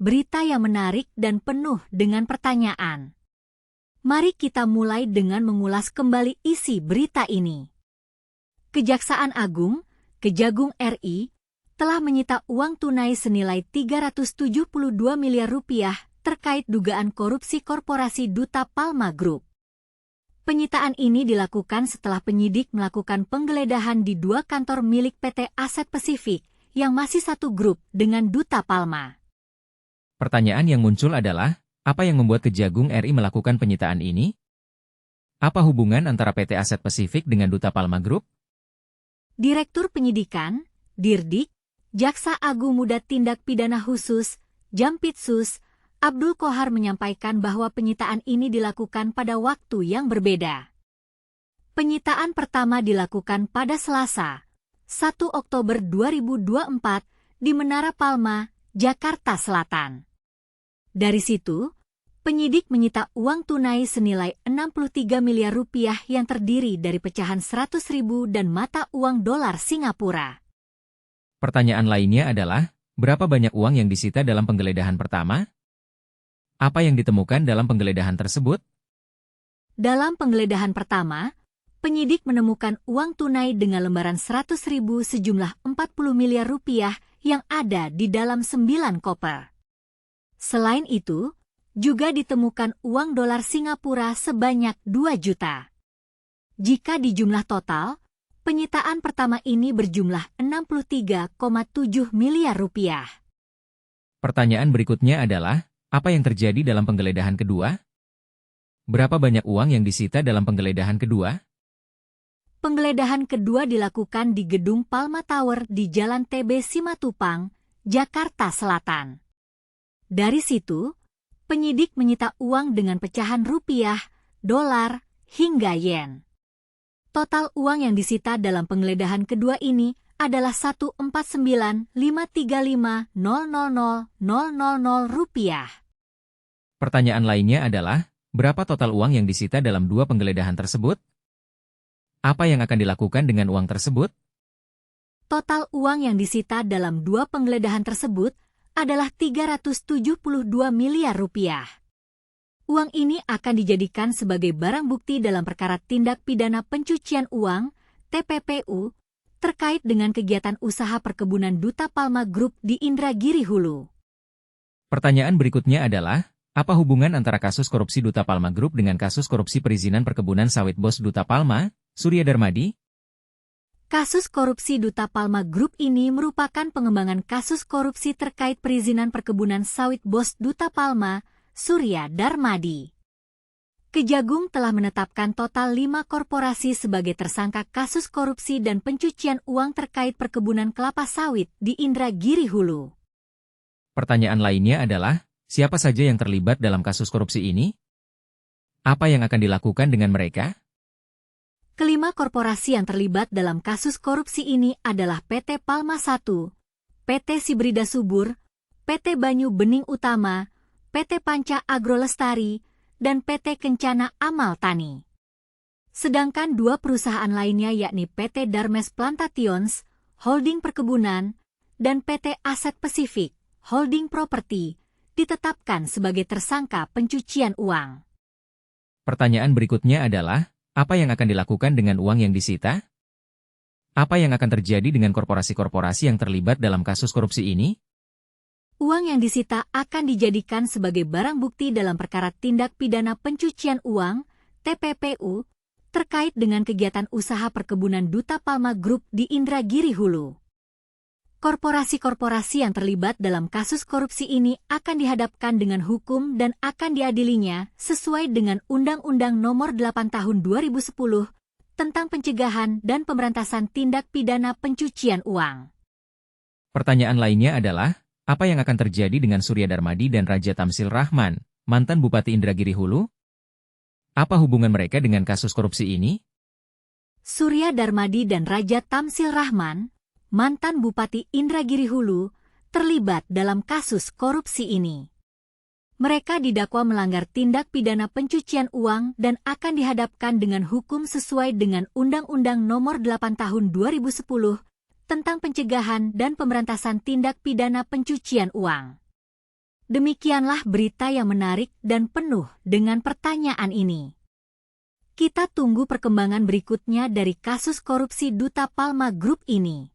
berita yang menarik dan penuh dengan pertanyaan. Mari kita mulai dengan mengulas kembali isi berita ini. Kejaksaan Agung, Kejagung RI, telah menyita uang tunai senilai 372 miliar rupiah terkait dugaan korupsi korporasi Duta Palma Group. Penyitaan ini dilakukan setelah penyidik melakukan penggeledahan di 2 kantor milik PT Aset Pasifik yang masih satu grup dengan Duta Palma. Pertanyaan yang muncul adalah, apa yang membuat Kejagung RI melakukan penyitaan ini? Apa hubungan antara PT Aset Pasifik dengan Duta Palma Group? Direktur Penyidikan, Dirdik, Jaksa Agung Muda Tindak Pidana Khusus, Jampitsus, Abdul Qohar menyampaikan bahwa penyitaan ini dilakukan pada waktu yang berbeda. Penyitaan pertama dilakukan pada Selasa, 1 Oktober 2024, di Menara Palma, Jakarta Selatan. Dari situ, penyidik menyita uang tunai senilai 63 miliar rupiah yang terdiri dari pecahan 100.000 dan mata uang dolar Singapura. Pertanyaan lainnya adalah, berapa banyak uang yang disita dalam penggeledahan pertama? Apa yang ditemukan dalam penggeledahan tersebut? Dalam penggeledahan pertama, penyidik menemukan uang tunai dengan lembaran 100.000 sejumlah 40 miliar rupiah yang ada di dalam 9 koper. Selain itu, juga ditemukan uang dolar Singapura sebanyak 2 juta. Jika di jumlah total, penyitaan pertama ini berjumlah 63,7 miliar rupiah. Pertanyaan berikutnya adalah, apa yang terjadi dalam penggeledahan kedua? Berapa banyak uang yang disita dalam penggeledahan kedua? Penggeledahan kedua dilakukan di Gedung Palma Tower di Jalan TB Simatupang, Jakarta Selatan. Dari situ, penyidik menyita uang dengan pecahan rupiah, dolar, hingga yen. Total uang yang disita dalam penggeledahan kedua ini adalah 149.535.000.000 rupiah. Pertanyaan lainnya adalah, berapa total uang yang disita dalam 2 penggeledahan tersebut? Apa yang akan dilakukan dengan uang tersebut? Total uang yang disita dalam 2 penggeledahan tersebut adalah 372 miliar rupiah. Uang ini akan dijadikan sebagai barang bukti dalam perkara tindak pidana pencucian uang, TPPU, terkait dengan kegiatan usaha perkebunan Duta Palma Group di Indragiri Hulu. Pertanyaan berikutnya adalah, apa hubungan antara kasus korupsi Duta Palma Group dengan kasus korupsi perizinan perkebunan sawit bos Duta Palma, Surya Darmadi? Kasus korupsi Duta Palma Group ini merupakan pengembangan kasus korupsi terkait perizinan perkebunan sawit bos Duta Palma, Surya Darmadi. Kejagung telah menetapkan total 5 korporasi sebagai tersangka kasus korupsi dan pencucian uang terkait perkebunan kelapa sawit di Indragiri Hulu. Pertanyaan lainnya adalah, siapa saja yang terlibat dalam kasus korupsi ini? Apa yang akan dilakukan dengan mereka? Kelima korporasi yang terlibat dalam kasus korupsi ini adalah PT Palma I, PT Sibrida Subur, PT Banyu Bening Utama, PT Panca Agro Lestari, dan PT Kencana Amal Tani. Sedangkan 2 perusahaan lainnya yakni PT Darmes Plantations, Holding Perkebunan, dan PT Aset Pasifik, Holding Property, ditetapkan sebagai tersangka pencucian uang. Pertanyaan berikutnya adalah, apa yang akan dilakukan dengan uang yang disita? Apa yang akan terjadi dengan korporasi-korporasi yang terlibat dalam kasus korupsi ini? Uang yang disita akan dijadikan sebagai barang bukti dalam perkara tindak pidana pencucian uang, TPPU, terkait dengan kegiatan usaha perkebunan Duta Palma Group di Indragiri Hulu. Korporasi-korporasi yang terlibat dalam kasus korupsi ini akan dihadapkan dengan hukum dan akan diadilinya sesuai dengan Undang-Undang Nomor 8 Tahun 2010 tentang pencegahan dan pemberantasan tindak pidana pencucian uang. Pertanyaan lainnya adalah, apa yang akan terjadi dengan Surya Darmadi dan Raja Tamsil Rahman, mantan Bupati Indragiri Hulu? Apa hubungan mereka dengan kasus korupsi ini? Surya Darmadi dan Raja Tamsil Rahman, mantan Bupati Indragiri Hulu, terlibat dalam kasus korupsi ini. Mereka didakwa melanggar tindak pidana pencucian uang dan akan dihadapkan dengan hukum sesuai dengan Undang-Undang Nomor 8 Tahun 2010 tentang pencegahan dan pemberantasan tindak pidana pencucian uang. Demikianlah berita yang menarik dan penuh dengan pertanyaan ini. Kita tunggu perkembangan berikutnya dari kasus korupsi Duta Palma Group ini.